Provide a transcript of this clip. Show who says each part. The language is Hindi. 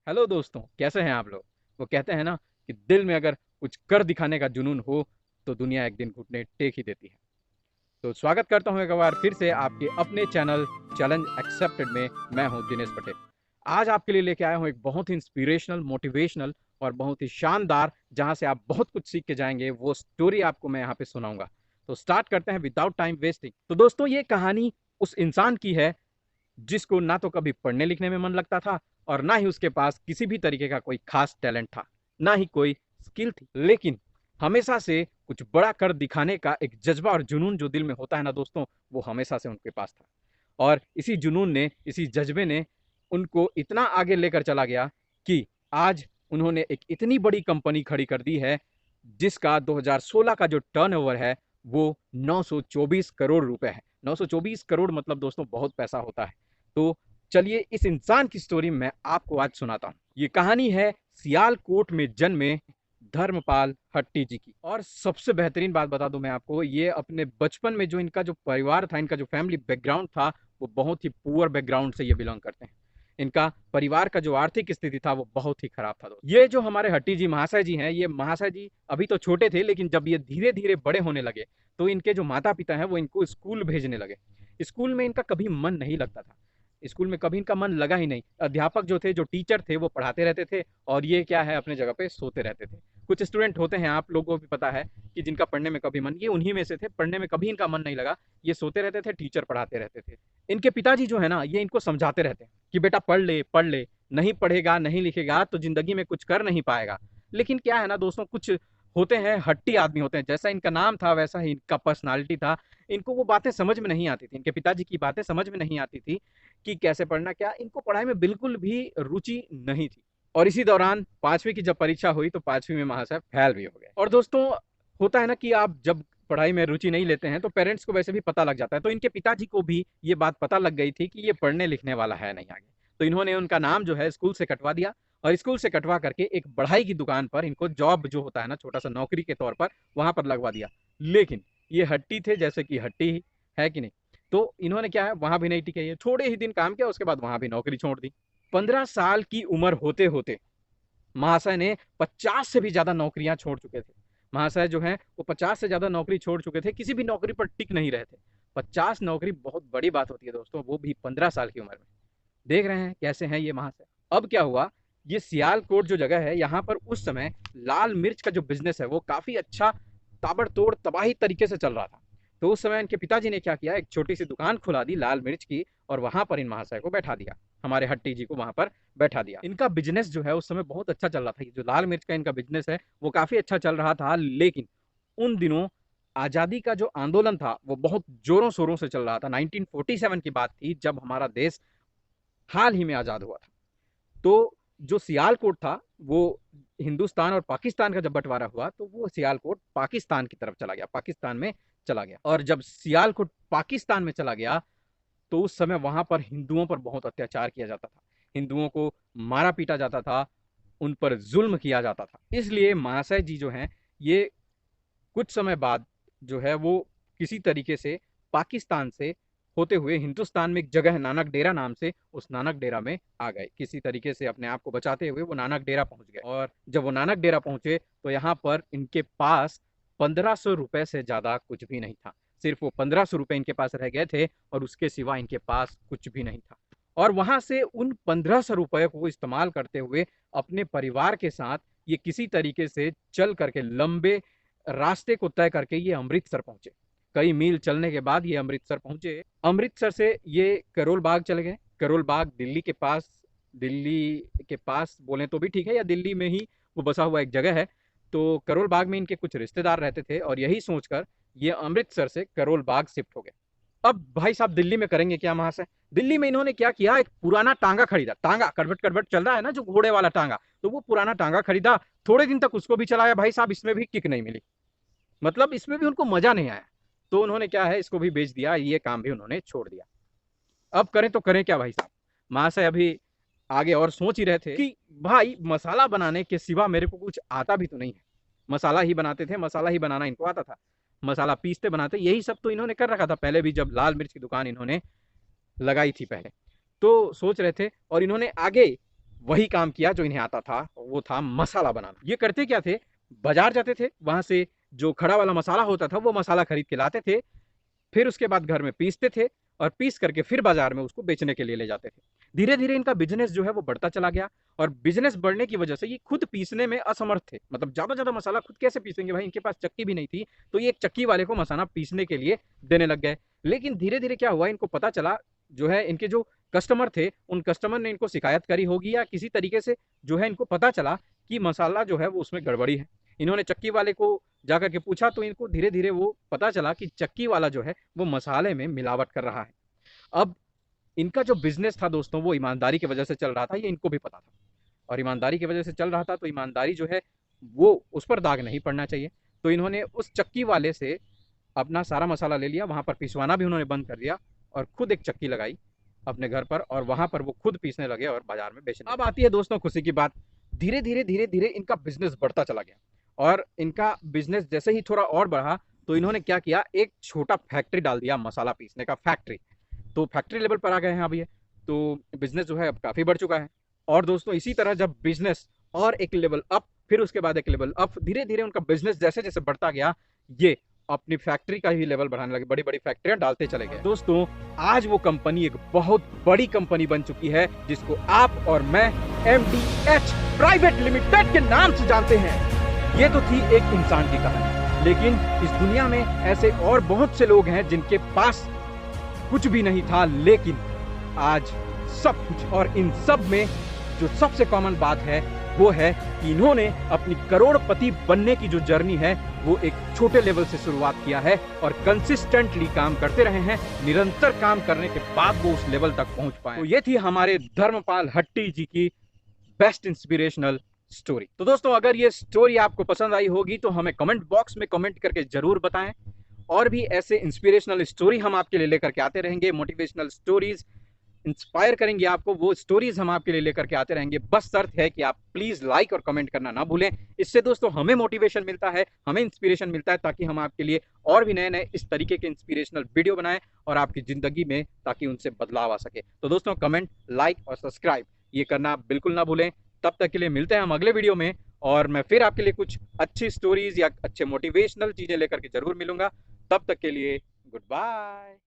Speaker 1: हेलो दोस्तों, कैसे हैं आप लोग। वो कहते हैं ना कि दिल में अगर कुछ कर दिखाने का जुनून हो तो दुनिया एक दिन घुटने टेक ही देती है। तो स्वागत करता हूं एक बार फिर से आपके अपने चैनल चैलेंज एक्सेप्टेड में। मैं हूं दिनेश पटेल। आज आपके लिए लेके आया हूं एक बहुत ही इंस्पिरेशनल, मोटिवेशनल और बहुत ही शानदार, जहां से आप बहुत कुछ सीख के जाएंगे, वो स्टोरी आपको मैं यहाँ पे सुनाऊंगा। तो स्टार्ट करते हैं विदाउट टाइम वेस्टिंग। तो दोस्तों, ये कहानी उस इंसान की है जिसको ना तो कभी पढ़ने लिखने में मन लगता था और ना ही उसके पास किसी भी तरीके का कोई खास टैलेंट था, ना ही कोई स्किल थी, लेकिन हमेशा से कुछ बड़ा कर दिखाने का एक जज्बा और जुनून जो दिल में होता है ना दोस्तों, वो हमेशा से उनके पास था। और इसी जुनून ने, इसी जज्बे ने उनको इतना आगे लेकर चला गया कि आज उन्होंने एक इतनी बड़ी कंपनी खड़ी कर दी है जिसका 2016 का जो टर्नओवर है वो 924 करोड़ रुपए है। 924 करोड़ मतलब दोस्तों बहुत पैसा होता है। तो चलिए इस इंसान की स्टोरी मैं आपको आज सुनाता हूँ। ये कहानी है सियालकोट में जन्मे धर्मपाल हट्टी जी की। और सबसे बेहतरीन बात बता दूं मैं आपको, ये अपने बचपन में जो इनका जो परिवार था, इनका जो फैमिली बैकग्राउंड था, वो बहुत ही पुअर बैकग्राउंड से ये बिलोंग करते हैं। इनका परिवार का जो आर्थिक स्थिति था वो बहुत ही खराब था। ये जो हमारे हट्टी जी महाशय जी हैं, ये महाशय जी अभी तो छोटे थे, लेकिन जब ये धीरे धीरे बड़े होने लगे तो इनके जो माता पिता हैं वो इनको स्कूल भेजने लगे। स्कूल में इनका कभी मन नहीं लगता था। स्कूल में कभी इनका मन लगा ही नहीं। अध्यापक जो थे, जो टीचर थे, वो पढ़ाते रहते थे और ये क्या है, अपने जगह पे सोते रहते थे। कुछ स्टूडेंट होते हैं, आप लोगों को भी पता है, कि जिनका पढ़ने में कभी मन, ये उन्हीं में से थे। पढ़ने में कभी इनका मन नहीं लगा, ये सोते रहते थे, टीचर पढ़ाते रहते थे। इनके पिताजी जो है ना, ये इनको समझाते रहते हैं कि बेटा पढ़ ले पढ़ ले, नहीं पढ़ेगा नहीं लिखेगा तो जिंदगी में कुछ कर नहीं पाएगा। लेकिन क्या है ना दोस्तों, कुछ होते हैं हट्टी आदमी होते हैं, जैसा इनका नाम था वैसा ही इनका पर्सनालिटी था। इनको वो बातें समझ में नहीं आती थी, इनके पिताजी की बातें समझ में नहीं आती थी कि कैसे पढ़ना, क्या इनको पढ़ाई में बिल्कुल भी रुचि नहीं थी। और इसी दौरान पांचवी की जब परीक्षा हुई तो पांचवी में महाशय फेल भी हो गए। और दोस्तों, होता है ना कि आप जब पढ़ाई में रुचि नहीं लेते हैं तो पेरेंट्स को वैसे भी पता लग जाता है। तो इनके पिताजी को भी ये बात पता लग गई थी कि ये पढ़ने लिखने वाला है नहीं आगे। तो इन्होंने उनका नाम जो है स्कूल से कटवा दिया और स्कूल से कटवा करके एक बढ़ाई की दुकान पर इनको जॉब जो होता है ना, छोटा सा नौकरी के तौर पर वहां पर लगवा दिया। लेकिन ये हट्टी थे, जैसे कि हट्टी ही है कि नहीं। तो इन्होंने क्या है, वहां भी नहीं टिके, ये थोड़े ही दिन काम किया, उसके बाद वहां भी नौकरी छोड़ दी। 15 साल की उम्र होते होते महाशय ने 50 से भी ज्यादा नौकरियां छोड़ चुके थे। महाशय जो हैं वो 50 से ज्यादा नौकरी छोड़ चुके थे, किसी भी नौकरी पर टिक नहीं रहे थे। 50 नौकरी बहुत बड़ी बात होती है दोस्तों, वो भी 15 साल की उम्र में। देख रहे हैं कैसे हैं ये महाशय। अब क्या हुआ, ये सियालकोट जो जगह है, यहाँ पर उस समय लाल मिर्च का जो बिजनेस है वो काफी अच्छा, ताबड़तोड़ तबाही तरीके से चल रहा था। तो उस समय इनके पिताजी ने क्या किया, एक छोटी सी दुकान खुला दी लाल मिर्च की, और वहां पर इन महाशय को बैठा दिया, हमारे हट्टी जी को वहां पर बैठा दिया। इनका बिजनेस जो है उस समय बहुत अच्छा चल रहा था। जो लाल मिर्च का इनका बिजनेस है वो काफी अच्छा चल रहा था। लेकिन उन दिनों आजादी का जो आंदोलन था वो बहुत जोरों शोरों से चल रहा था। 1947 की बात थी, जब हमारा देश हाल ही में आजाद हुआ था। तो जो सियालकोट था वो हिंदुस्तान और पाकिस्तान का जब बंटवारा हुआ तो वो सियालकोट पाकिस्तान की तरफ चला गया, पाकिस्तान में चला गया। और जब सियालकोट पाकिस्तान में चला गया तो उस समय वहां पर हिंदुओं पर बहुत अत्याचार किया जाता था, हिंदुओं को मारा पीटा जाता था, उन पर जुल्म किया जाता था। इसलिए महाशय जी जो हैं, ये कुछ समय बाद जो है वो किसी तरीके से पाकिस्तान से होते हुए हिंदुस्तान में एक जगह है नानक डेरा नाम से, उस नानक डेरा में आ गए। किसी तरीके से अपने आप को बचाते हुए वो नानक डेरा पहुंच गए। और जब वो नानक डेरा पहुंचे तो यहाँ पर इनके पास 1500 रुपए से ज्यादा कुछ भी नहीं था। सिर्फ वो 1500 रुपए इनके पास रह गए थे और उसके सिवा इनके पास कुछ भी नहीं था। और वहां से उन 1500 रुपए को इस्तेमाल करते हुए अपने परिवार के साथ ये किसी तरीके से चल करके, लंबे रास्ते को तय करके ये अमृतसर पहुंचे। कई मील चलने के बाद ये अमृतसर पहुंचे। अमृतसर से ये करोल बाग चले गए। करोल बाग दिल्ली के पास, दिल्ली के पास बोले तो भी ठीक है, या दिल्ली में ही वो बसा हुआ एक जगह है। तो करोल बाग में इनके कुछ रिश्तेदार रहते थे और यही सोचकर ये अमृतसर से करोल बाग शिफ्ट हो गए। अब भाई साहब दिल्ली में करेंगे क्या महाशय। दिल्ली में इन्होंने क्या किया, एक पुराना टांगा खरीदा। टांगा करवट करवट चल रहा है ना, जो घोड़े वाला टांगा, तो वो पुराना टांगा खरीदा। थोड़े दिन तक उसको भी चलाया भाई साहब, इसमें भी किक नहीं मिली, मतलब इसमें भी उनको मजा नहीं आया। तो उन्होंने क्या है, इसको भी बेच दिया, ये काम भी उन्होंने छोड़ दिया। अब करें तो करें क्या भाई साहब। महाशय अभी आगे और सोच ही रहे थे कि भाई मसाला बनाने के सिवा मेरे को कुछ आता भी तो नहीं है। मसाला ही बनाते थे, मसाला ही बनाना इनको आता था, मसाला पीसते बनाते, यही सब तो इन्होंने कर रखा था पहले भी, जब लाल मिर्च की दुकान इन्होंने लगाई थी पहले। तो सोच रहे थे और इन्होंने आगे वही काम किया जो इन्हें आता था, वो था मसाला बनाना। ये करते क्या थे, बाजार जाते थे, वहां से जो खड़ा वाला मसाला होता था वो मसाला खरीद के लाते थे, फिर उसके बाद घर में पीसते थे और पीस करके फिर बाजार में उसको बेचने के लिए ले जाते थे। धीरे धीरे इनका बिजनेस जो है वो बढ़ता चला गया, और बिजनेस बढ़ने की वजह से ये खुद पीसने में असमर्थ थे। मतलब ज्यादा ज्यादा मसाला खुद कैसे पीसेंगे भाई, इनके पास चक्की भी नहीं थी, तो ये एक चक्की वाले को मसाला पीसने के लिए देने लग गए। लेकिन धीरे धीरे क्या हुआ, इनको पता चला जो है इनके जो कस्टमर थे, उन कस्टमर ने इनको शिकायत करी होगी या किसी तरीके से जो है इनको पता चला कि मसाला जो है वो उसमें गड़बड़ी है। इन्होंने चक्की वाले को जाकर के पूछा, तो इनको धीरे धीरे वो पता चला कि चक्की वाला जो है वो मसाले में मिलावट कर रहा है। अब इनका जो बिजनेस था दोस्तों, वो ईमानदारी की वजह से चल रहा था, ये इनको भी पता था, और ईमानदारी की वजह से चल रहा था, तो ईमानदारी जो है वो उस पर दाग नहीं पड़ना चाहिए। तो इन्होंने उस चक्की वाले से अपना सारा मसाला ले लिया, वहां पर पिसवाना भी उन्होंने बंद कर दिया, और खुद एक चक्की लगाई अपने घर पर, और वहां पर वो खुद पीसने लगे और बाजार में बेचने। अब आती है दोस्तों खुशी की बात, धीरे धीरे इनका बिजनेस बढ़ता चला गया, और इनका बिजनेस जैसे ही थोड़ा और बढ़ा, तो इन्होंने क्या किया, एक छोटा फैक्ट्री डाल दिया, मसाला पीसने का फैक्ट्री। तो फैक्ट्री लेवल पर आ गए हैं अब ये, तो बिजनेस जो है अब काफी बढ़ चुका है। और दोस्तों इसी तरह जब बिजनेस और एक लेवल अप, फिर उसके बाद एक लेवल अप, धीरे धीरे उनका बिजनेस जैसे जैसे बढ़ता गया, ये अपनी फैक्ट्री का ही लेवल बढ़ाने लगे, बड़ी बड़ी फैक्ट्रियां डालते चले गए। दोस्तों आज वो कंपनी एक बहुत बड़ी कंपनी बन चुकी है, जिसको आप और मैं MDH प्राइवेट लिमिटेड के नाम से जानते हैं। ये तो थी एक इंसान की कहानी, लेकिन इस दुनिया में ऐसे और बहुत से लोग हैं जिनके पास कुछ भी नहीं था, लेकिन आज सब कुछ। और इन सब में जो सबसे कॉमन बात है वो है कि इन्होंने अपनी करोड़पति बनने की जो जर्नी है वो एक छोटे लेवल से शुरुआत किया है, और कंसिस्टेंटली काम करते रहे हैं। निरंतर काम करने के बाद वो उस लेवल तक पहुंच पाए। तो ये थी हमारे धर्मपाल हट्टी जी की बेस्ट इंस्पिरेशनल स्टोरी। तो दोस्तों अगर ये स्टोरी आपको पसंद आई होगी तो हमें कमेंट बॉक्स में कमेंट करके जरूर बताएं, और भी ऐसे इंस्पिरेशनल स्टोरी हम आपके लिए लेकर के आते रहेंगे। मोटिवेशनल स्टोरीज इंस्पायर करेंगे आपको, वो स्टोरीज हम आपके लिए लेकर के आते रहेंगे। बस शर्त है कि आप प्लीज लाइक और कमेंट करना ना भूलें। इससे दोस्तों हमें मोटिवेशन मिलता है, हमें इंस्पिरेशन मिलता है, ताकि हम आपके लिए और भी नए नए इस तरीके के इंस्पिरेशनल वीडियो बनाएं, और आपकी जिंदगी में ताकि उनसे बदलाव आ सके। तो दोस्तों कमेंट, लाइक और सब्सक्राइब ये करना बिल्कुल ना भूलें। तब तक के लिए मिलते हैं हम अगले वीडियो में, और मैं फिर आपके लिए कुछ अच्छी स्टोरीज या अच्छे मोटिवेशनल चीजें लेकर के जरूर मिलूंगा। तब तक के लिए गुड बाय।